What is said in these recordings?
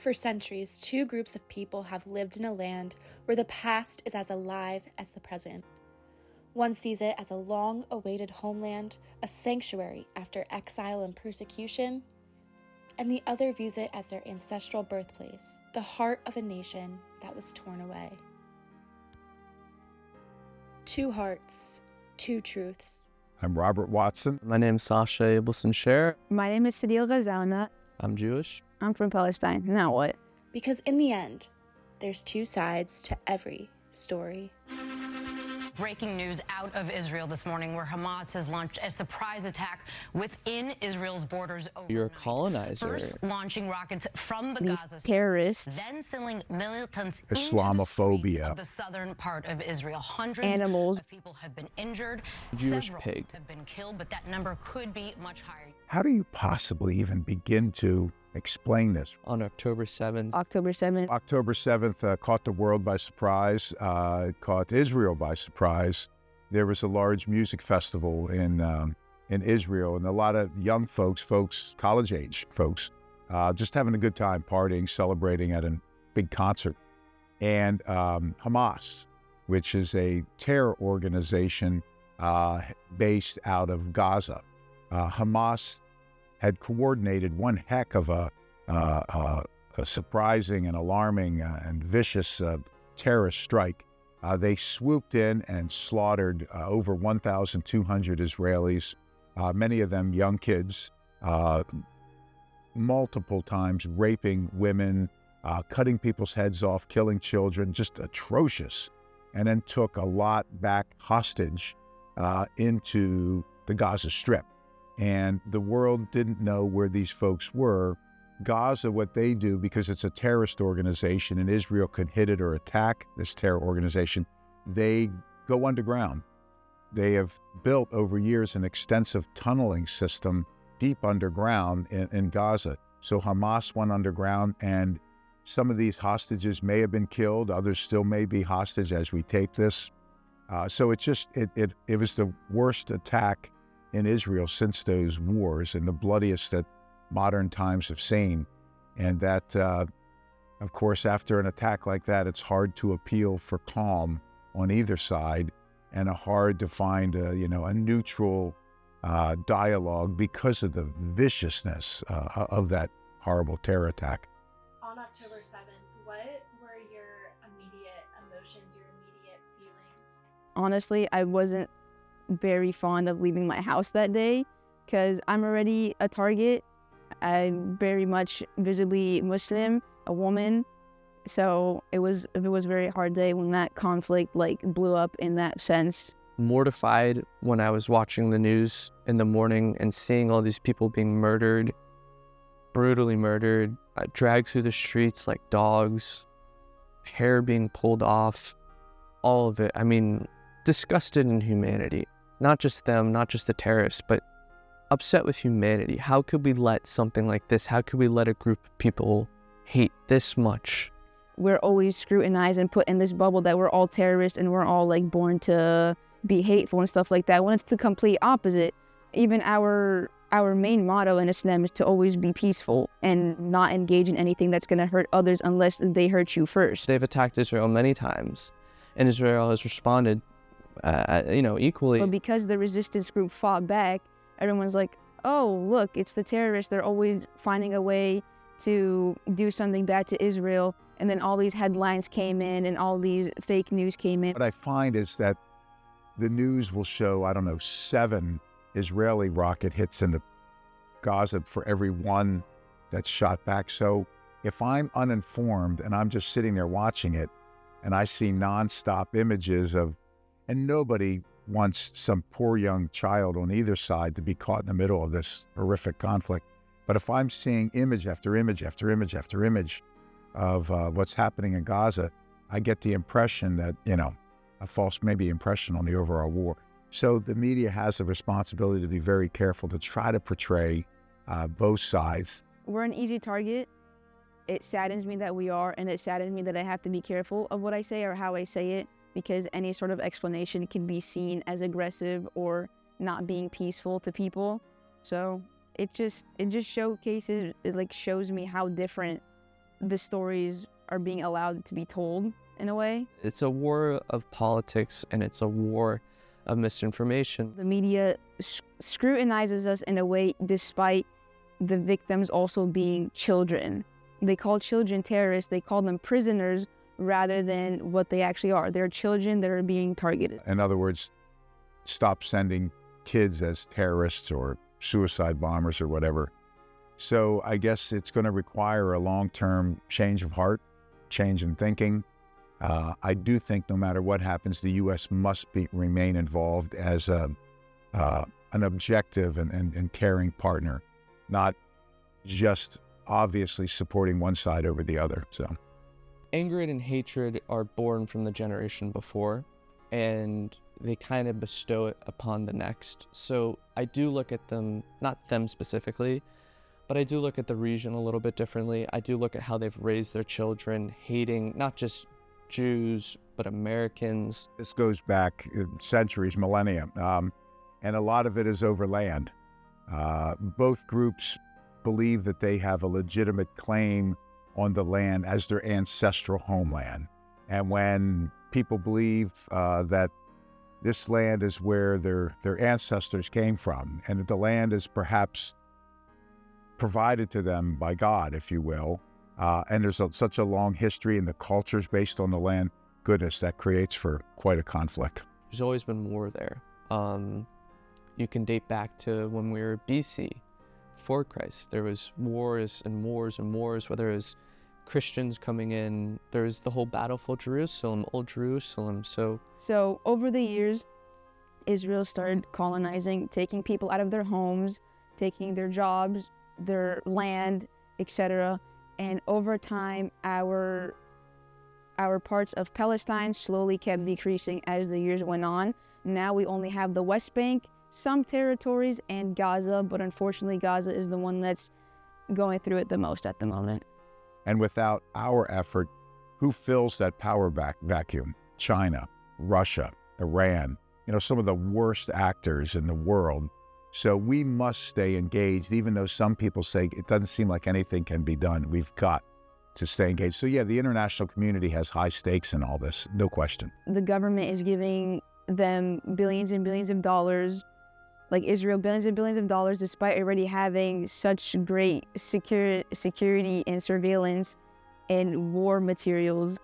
For centuries, two groups of people have lived in a land where the past is as alive as the present. One sees it as a long-awaited homeland, a sanctuary after exile and persecution, and the other views it as their ancestral birthplace, the heart of a nation that was torn away. Two hearts, two truths. I'm Robert Watson. My name is Sasha Abelson-Scher. My name is Sadil Ghazalna. I'm Jewish. I'm from Palestine. Now what? Because in the end, there's two sides to every story. Breaking news out of Israel this morning, where Hamas has launched a surprise attack within Israel's borders overnight. You're a colonizer. First launching rockets from the These Gaza Strip, terrorists, then sending militants Islamophobia. into the streets of the southern part of Israel. Hundreds animals. of people have been injured. Jewish Several pig. have been killed, but that number could be much higher. How do you possibly even begin to explain this? On October 7th, October 7th. October 7th caught the world by surprise. It caught Israel by surprise. There was a large music festival in Israel, and a lot of young folks, college-age folks, just having a good time, partying, celebrating at a big concert. And Hamas, which is a terror organization based out of Gaza, Hamas had coordinated one heck of a surprising and alarming and vicious terrorist strike. They swooped in and slaughtered over 1,200 Israelis, many of them young kids, multiple times raping women, cutting people's heads off, killing children, just atrocious, and then took a lot back hostage into the Gaza Strip. And the world didn't know where these folks were. Gaza, what they do, because it's a terrorist organization and Israel could hit it or attack this terror organization, they go underground. They have built over years an extensive tunneling system deep underground in Gaza. So Hamas went underground, and some of these hostages may have been killed. Others still may be hostage as we tape this. So it was the worst attack in Israel since those wars, and the bloodiest that modern times have seen. And that, of course, after an attack like that, it's hard to appeal for calm on either side, and hard to find a neutral dialogue because of the viciousness of that horrible terror attack. On October 7th, what were your immediate emotions, your immediate feelings? Honestly, I wasn't very fond of leaving my house that day because I'm already a target. I'm very much visibly Muslim, a woman. So it was a very hard day when that conflict blew up in that sense. mortified when I was watching the news in the morning and seeing all these people being murdered, brutally murdered, dragged through the streets like dogs, hair being pulled off, all of it. I mean, disgusted in humanity. Not just them, not just the terrorists, but upset with humanity. How could we let something like this, how could we let a group of people hate this much? We're always scrutinized and put in this bubble that we're all terrorists and we're all born to be hateful and stuff like that, when it's the complete opposite. Even our main motto in Islam is to always be peaceful and not engage in anything that's going to hurt others unless they hurt you first. They've attacked Israel many times, and Israel has responded, equally. But because the resistance group fought back, everyone's like, oh, look, it's the terrorists. They're always finding a way to do something bad to Israel. And then all these headlines came in and all these fake news came in. What I find is that the news will show, 7 Israeli rocket hits into Gaza for every one that's shot back. So if I'm uninformed and I'm just sitting there watching it and I see nonstop images of, and nobody wants some poor young child on either side to be caught in the middle of this horrific conflict. But if I'm seeing image after image after image after image of what's happening in Gaza, I get the impression that, a false maybe impression on the overall war. So the media has a responsibility to be very careful to try to portray both sides. We're an easy target. It saddens me that we are, and it saddens me that I have to be careful of what I say or how I say it, because any sort of explanation can be seen as aggressive or not being peaceful to people. So it just showcases, it shows me how different the stories are being allowed to be told in a way. It's a war of politics and it's a war of misinformation. The media scrutinizes us in a way despite the victims also being children. They call children terrorists, they call them prisoners rather than what they actually are. They're children that are being targeted. In other words, stop sending kids as terrorists or suicide bombers or whatever. So I guess it's going to require a long-term change of heart, change in thinking. I do think no matter what happens, the U.S. must remain involved as an objective and caring partner, not just obviously supporting one side over the other. So, Anger and hatred are born from the generation before, and they kind of bestow it upon the next. So I do look at them, not them specifically, but I do look at the region a little bit differently. I do look at how they've raised their children, hating not just Jews, but Americans. this goes back centuries, millennia, and a lot of it is over land. Both groups believe that they have a legitimate claim on the land as their ancestral homeland. And when people believe that this land is where their ancestors came from, and that the land is perhaps provided to them by God, if you will, and there's such a long history and the cultures based on the land, goodness, that creates for quite a conflict. There's always been war there. You can date back to when we were BC, before Christ. There was wars and wars and wars, whether it was Christians coming in. There's the whole battle for Jerusalem, Old Jerusalem. So over the years, Israel started colonizing, taking people out of their homes, taking their jobs, their land, etc. And over time, our parts of Palestine slowly kept decreasing as the years went on. Now we only have the West Bank, some territories, and Gaza, but unfortunately Gaza is the one that's going through it the most at the moment. And without our effort, who fills that power vacuum? China, Russia, Iran, some of the worst actors in the world. So we must stay engaged, even though some people say it doesn't seem like anything can be done. We've got to stay engaged. So yeah, the international community has high stakes in all this, no question. The government is giving them billions and billions of dollars, like Israel, billions and billions of dollars, despite already having such great security and surveillance and war materials,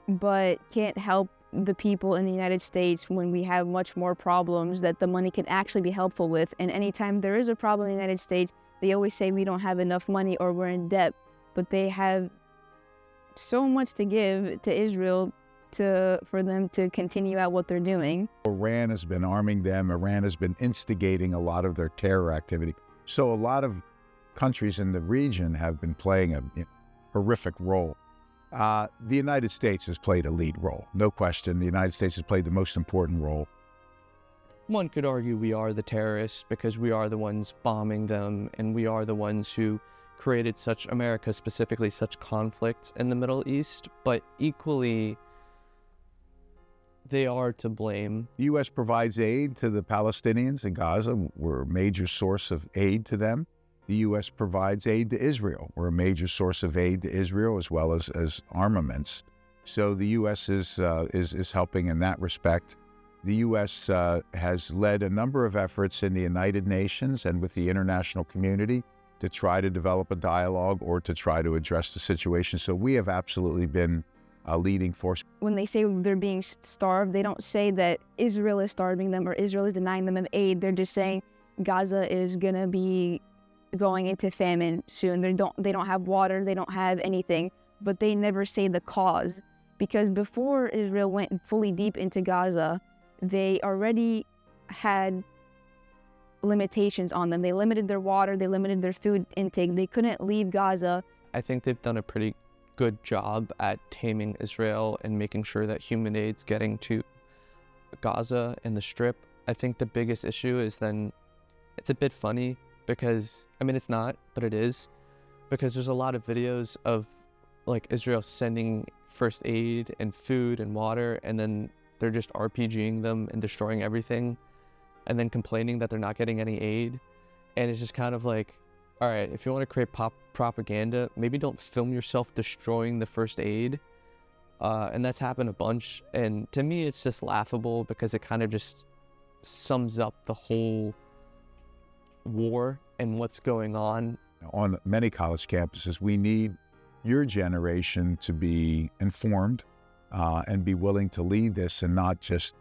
but can't help the people in the United States when we have much more problems that the money can actually be helpful with. And anytime there is a problem in the United States, they always say we don't have enough money or we're in debt, but they have so much to give to Israel for them to continue out what they're doing. Iran has been arming them. Iran has been instigating a lot of their terror activity. So a lot of countries in the region have been playing a horrific role. The United States has played a lead role, no question. The United States has played the most important role. One could argue we are the terrorists because we are the ones bombing them, and we are the ones who created America specifically, such conflict in the Middle East, but equally, they are to blame. The U.S. provides aid to the Palestinians in Gaza. We're a major source of aid to them. The U.S. provides aid to Israel. We're a major source of aid to Israel as well as armaments. So the U.S. is helping in that respect. The U.S. has led a number of efforts in the United Nations and with the international community to try to develop a dialogue or to try to address the situation. So we have absolutely been a leading force. When they say they're being starved, they don't say that Israel is starving them or Israel is denying them of aid. They're just saying Gaza is going to be going into famine soon. They don't have water, they don't have anything, but they never say the cause. Because before Israel went fully deep into Gaza, they already had limitations on them. They limited their water, they limited their food intake. They couldn't leave Gaza. I think they've done a pretty good job at taming Israel and making sure that human aid's getting to Gaza and the Strip. I think the biggest issue is then it's a bit funny because, it's not, but it is, because there's a lot of videos of Israel sending first aid and food and water, and then they're just RPGing them and destroying everything, and then complaining that they're not getting any aid. And it's just kind of all right, if you want to create propaganda, maybe don't film yourself destroying the first aid. And that's happened a bunch. And to me, it's just laughable because it kind of just sums up the whole war and what's going on. On many college campuses, we need your generation to be informed and be willing to lead this and not just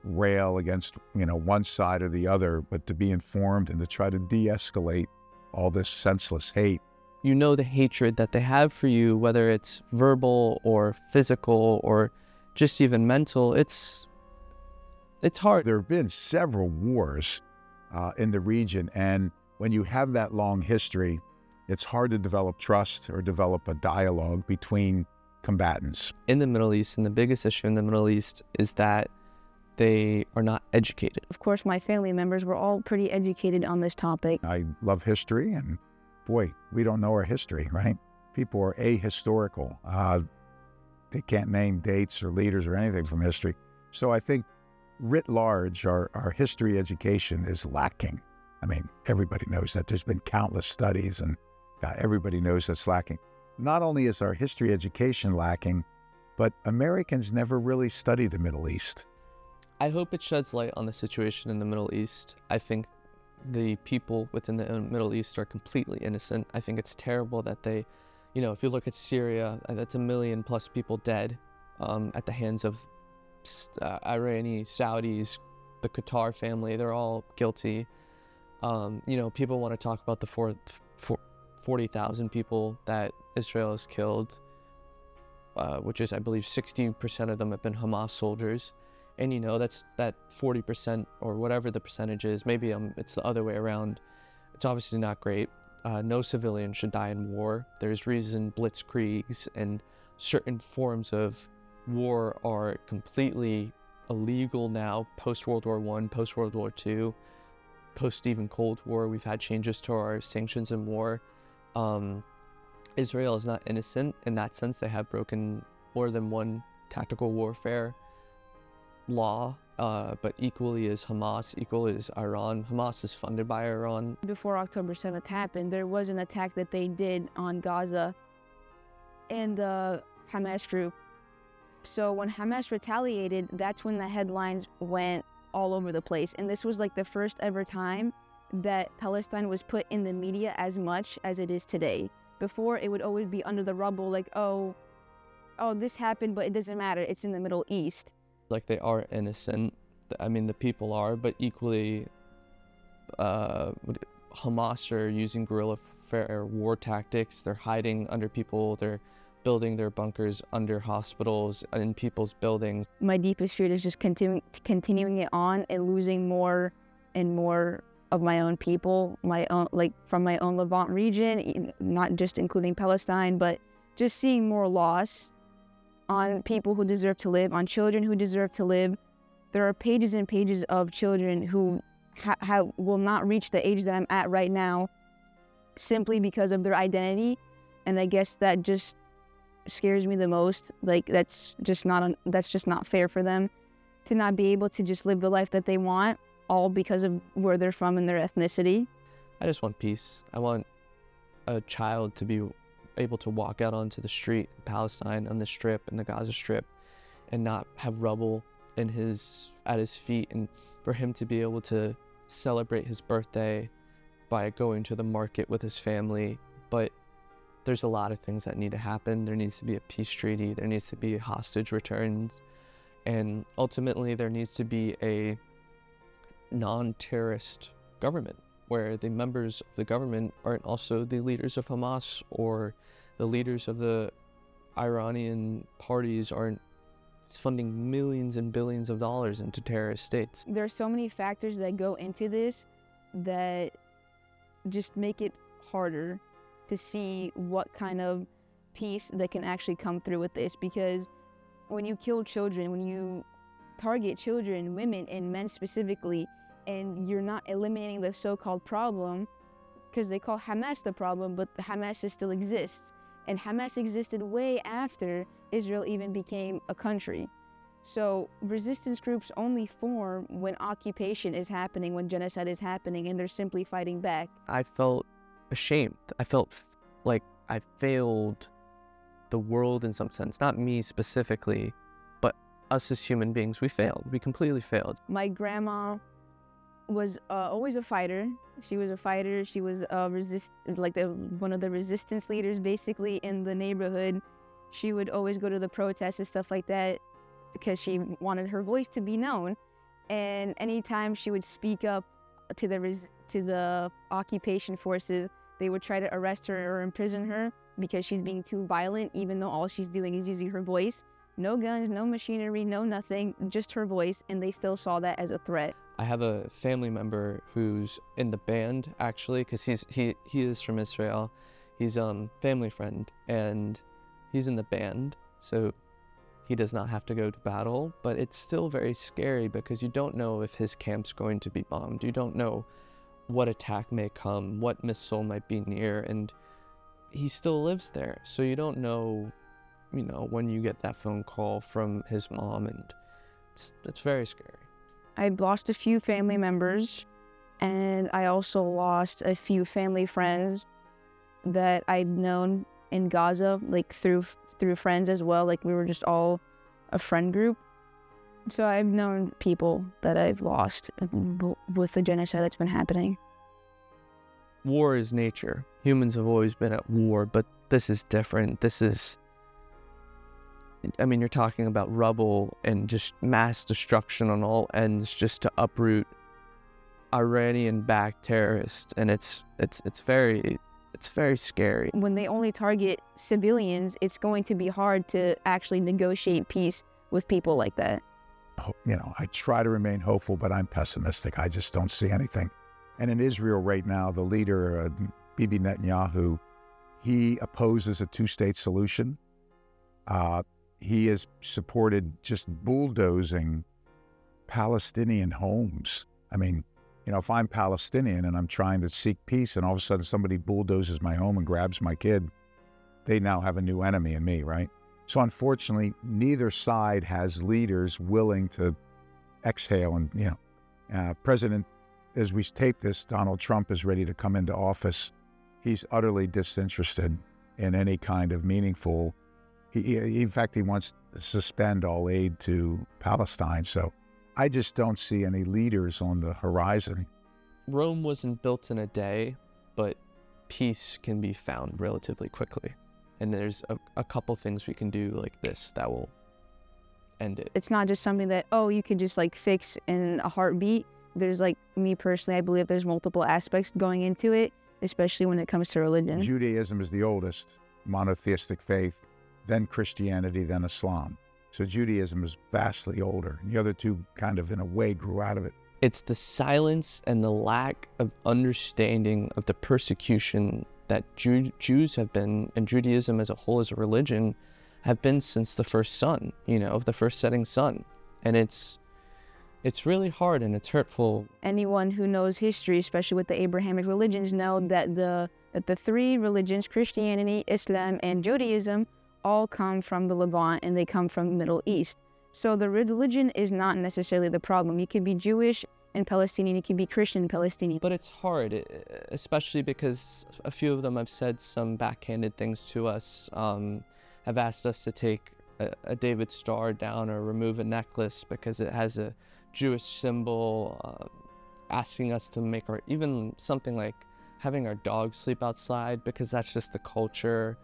rail against, one side or the other, but to be informed and to try to de-escalate all this senseless hate. You know the hatred that they have for you, whether it's verbal or physical or just even mental. It's hard. There have been several wars in the region, and when you have that long history, it's hard to develop trust or develop a dialogue between combatants. In the Middle East, and the biggest issue in the Middle East is that they are not educated. Of course, my family members were all pretty educated on this topic. I love history, and boy, we don't know our history, right? People are ahistorical. They can't name dates or leaders or anything from history. So I think writ large, our history education is lacking. I mean, everybody knows that. There's been countless studies, and everybody knows that's lacking. Not only is our history education lacking, but Americans never really study the Middle East. I hope it sheds light on the situation in the Middle East. I think the people within the Middle East are completely innocent. I think it's terrible that they, if you look at Syria, that's 1 million plus people dead at the hands of Iranian, Saudis, the Qatar family. They're all guilty. People want to talk about the 40,000 people that Israel has killed, which is, I believe, 60% of them have been Hamas soldiers. And that's that 40% or whatever the percentage is. Maybe it's the other way around. It's obviously not great. No civilian should die in war. There's reason blitzkriegs and certain forms of war are completely illegal now, post-World War I, post-World War II, post-even Cold War. We've had changes to our sanctions in war. Israel is not innocent in that sense. They have broken more than one tactical warfare law, but equally is Hamas, equally is Iran. Hamas is funded by Iran. Before October 7th happened, there was an attack that they did on Gaza and the Hamas group. So when Hamas retaliated, that's when the headlines went all over the place. And this was like the first ever time that Palestine was put in the media as much as it is today. Before, it would always be under the rubble, like, oh, this happened, but it doesn't matter. It's in the Middle East. Like, they are innocent. I mean, the people are, but equally, Hamas are using guerrilla war tactics. They're hiding under people. They're building their bunkers under hospitals and in people's buildings. My deepest fear is just continuing it on and losing more and more of my own people, from my own Levant region, not just including Palestine, but just seeing more loss on people who deserve to live, on children who deserve to live. There are pages and pages of children who will not reach the age that I'm at right now simply because of their identity. And I guess that just scares me the most. Like, that's just not fair for them to not be able to just live the life that they want, all because of where they're from and their ethnicity. I just want peace. I want a child to be able to walk out onto the street in Palestine, on the Strip, in the Gaza Strip, and not have rubble at his feet, and for him to be able to celebrate his birthday by going to the market with his family. But there's a lot of things that need to happen. There needs to be a peace treaty. There needs to be hostage returns. And ultimately, there needs to be a non-terrorist government where the members of the government aren't also the leaders of Hamas, or the leaders of the Iranian parties aren't funding millions and billions of dollars into terrorist states. There's so many factors that go into this that just make it harder to see what kind of peace that can actually come through with this. Because when you kill children, when you target children, women, and men specifically, and you're not eliminating the so-called problem, because they call Hamas the problem, but Hamas still exists. And Hamas existed way after Israel even became a country. So resistance groups only form when occupation is happening, when genocide is happening, and they're simply fighting back. I felt ashamed. I felt like I failed the world in some sense, not me specifically, but us as human beings. We failed. We completely failed. My grandma was always a fighter. She was a fighter. She was one of the resistance leaders, basically, in the neighborhood. She would always go to the protests and stuff like that because she wanted her voice to be known. And anytime she would speak up to the occupation forces, they would try to arrest her or imprison her because she's being too violent, even though all she's doing is using her voice. No guns, no machinery, no nothing, just her voice, and they still saw that as a threat. I have a family member who's in the band, actually, because he is from Israel. He's a family friend, and he's in the band, so he does not have to go to battle, but it's still very scary because you don't know if his camp's going to be bombed. You don't know what attack may come, what missile might be near, and he still lives there. So you don't know, when you get that phone call from his mom, and it's very scary. I've lost a few family members, and I also lost a few family friends that I've known in Gaza, like through friends as well. Like we were just all a friend group. So I've known people that I've lost with the genocide that's been happening. War is nature. Humans have always been at war, but this is different. You're talking about rubble and just mass destruction on all ends just to uproot Iranian-backed terrorists, and it's very scary. When they only target civilians, it's going to be hard to actually negotiate peace with people like that. I try to remain hopeful, but I'm pessimistic. I just don't see anything. And in Israel right now, the leader, Bibi Netanyahu, he opposes a two-state solution. He has supported just bulldozing Palestinian homes. If I'm Palestinian and I'm trying to seek peace and all of a sudden somebody bulldozes my home and grabs my kid, they now have a new enemy in me, right? So unfortunately, neither side has leaders willing to exhale. And, President, as we tape this, Donald Trump is ready to come into office. He's utterly disinterested in any kind of meaningful. In fact, he wants to suspend all aid to Palestine. So I just don't see any leaders on the horizon. Rome wasn't built in a day, but peace can be found relatively quickly. And there's a couple things we can do like this that will end it. It's not just something that, you can just fix in a heartbeat. There's me personally, I believe there's multiple aspects going into it, especially when it comes to religion. Judaism is the oldest monotheistic faith, then Christianity, then Islam. So Judaism is vastly older. And the other two kind of, in a way, grew out of it. It's the silence and the lack of understanding of the persecution that Jews have been, and Judaism as a whole as a religion, have been since the first sun, the first setting sun. And it's really hard and it's hurtful. Anyone who knows history, especially with the Abrahamic religions, know that the three religions, Christianity, Islam, and Judaism, all come from the Levant and they come from the Middle East. So the religion is not necessarily the problem. You can be Jewish and Palestinian, you can be Christian and Palestinian. But it's hard, especially because a few of them have said some backhanded things to us, have asked us to take a David star down or remove a necklace because it has a Jewish symbol, asking us to make even something like having our dogs sleep outside because that's just the culture.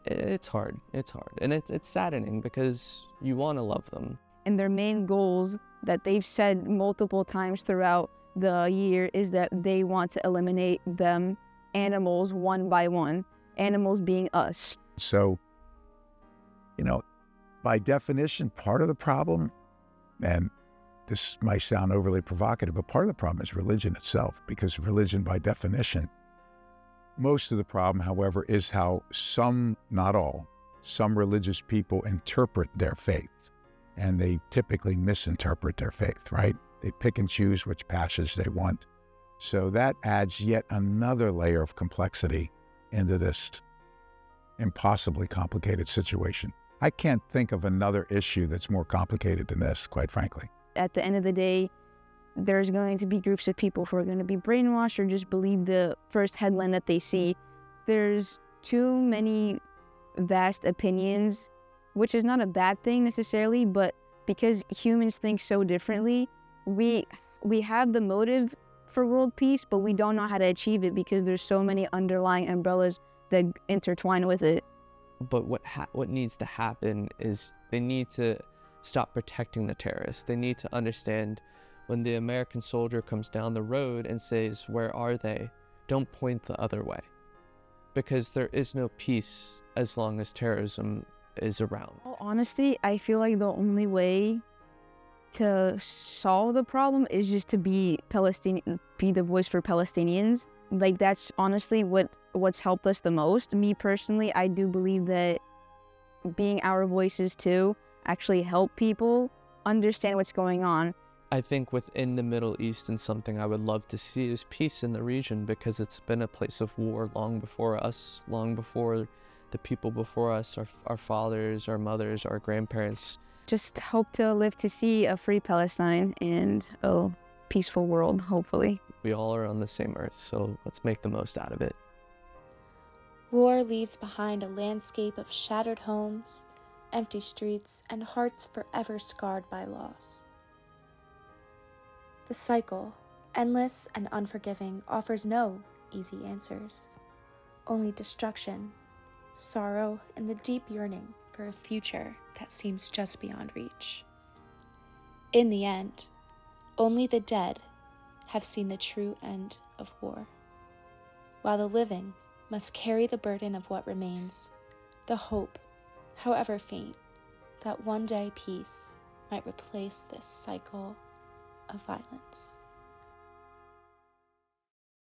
It's hard. And it's saddening because you want to love them. And their main goals that they've said multiple times throughout the year is that they want to eliminate them animals one by one, animals being us. So, by definition, part of the problem, and this might sound overly provocative, but part of the problem is religion itself, because religion, by definition, most of the problem, however, is how some, not all, some religious people interpret their faith. And they typically misinterpret their faith, right? They pick and choose which passage they want. So that adds yet another layer of complexity into this impossibly complicated situation. I can't think of another issue that's more complicated than this, quite frankly. At the end of the day, there's going to be groups of people who are going to be brainwashed or just believe the first headline that they see. There's too many vast opinions, which is not a bad thing necessarily, but because humans think so differently, we have the motive for world peace, but we don't know how to achieve it because there's so many underlying umbrellas that intertwine with it. But what needs to happen is they need to stop protecting the terrorists. They need to understand when the American soldier comes down the road and says, "Where are they?" Don't point the other way, because there is no peace as long as terrorism is around. Well, honestly, I feel like the only way to solve the problem is just to be the voice for Palestinians. Like, that's honestly what's helped us the most. Me personally, I do believe that being our voices too actually help people understand what's going on. I think within the Middle East, and something I would love to see is peace in the region, because it's been a place of war long before us, long before the people before us, our fathers, our mothers, our grandparents. Just hope to live to see a free Palestine and a peaceful world, hopefully. We all are on the same earth, so let's make the most out of it. War leaves behind a landscape of shattered homes, empty streets, and hearts forever scarred by loss. The cycle, endless and unforgiving, offers no easy answers, only destruction, sorrow, and the deep yearning for a future that seems just beyond reach. In the end, only the dead have seen the true end of war, while the living must carry the burden of what remains, the hope, however faint, that one day peace might replace this cycle of violence.